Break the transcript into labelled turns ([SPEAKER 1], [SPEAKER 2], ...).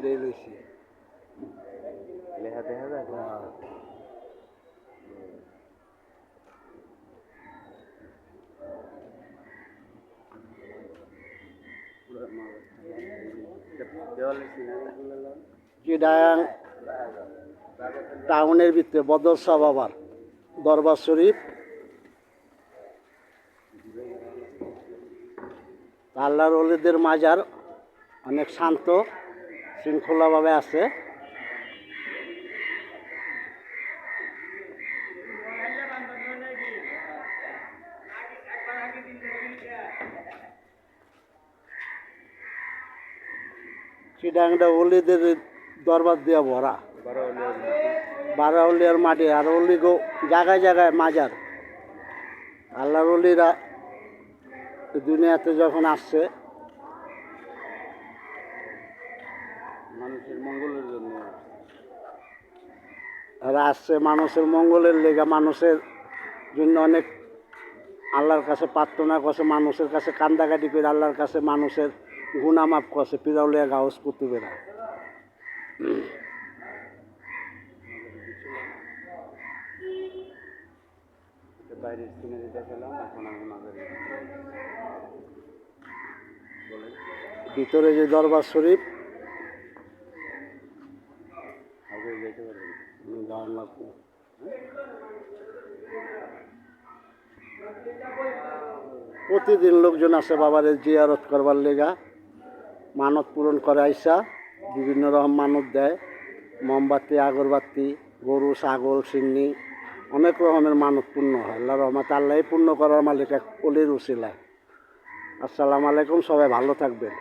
[SPEAKER 1] এটাই লইছি।
[SPEAKER 2] লেখা দেখা যায়
[SPEAKER 1] চিটাগাং টাউনের ভিতরে বদর শাহ বাবার দরবার শরীফ, আল্লাহর ওলিদের মাজার অনেক শান্ত শৃঙ্খলাভাবে আছে। চিটাগাংটা ওলিদের দরবার দিয়ে ভরা, বারাউলিয়ার মাটি আর অলি জায়গায় জায়গায় মাজার। আল্লাহর অলিরা দুনিয়াতে যখন আসছে
[SPEAKER 2] মানুষের মঙ্গলের জন্য
[SPEAKER 1] এরা আসছে মানুষের মঙ্গলের লেগা, মানুষের জন্য অনেক আল্লাহর কাছে প্রার্থনা করছে, মানুষের কাছে কান্দাকাটি করে আল্লাহর কাছে মানুষের গুনাহ মাফ করছে পিরাউলিয়া গাউস কুতুবেরা।
[SPEAKER 2] বাইরের সিনারি দেখালাম, এখন আমি মাঝারি
[SPEAKER 1] ভিতরে যে দরবার শরীফ
[SPEAKER 2] আগে যেতে পারবেন
[SPEAKER 1] প্রতিদিন লোকজন আসে বাবার জিয়ারত করবার লেগা, মানত পূরণ করে আইসা বিভিন্ন রকম মানত দেয়, মোমবাতি আগরবাতি গরু ছাগল সিন্নি অনেক রকমের মানত পূর্ণ হয়। আল্লাহ রহমত আল্লাহ পূর্ণ করার মালিক এক অলির উসিলায়। আসসালামু আলাইকুম, সবাই ভালো থাকবেন।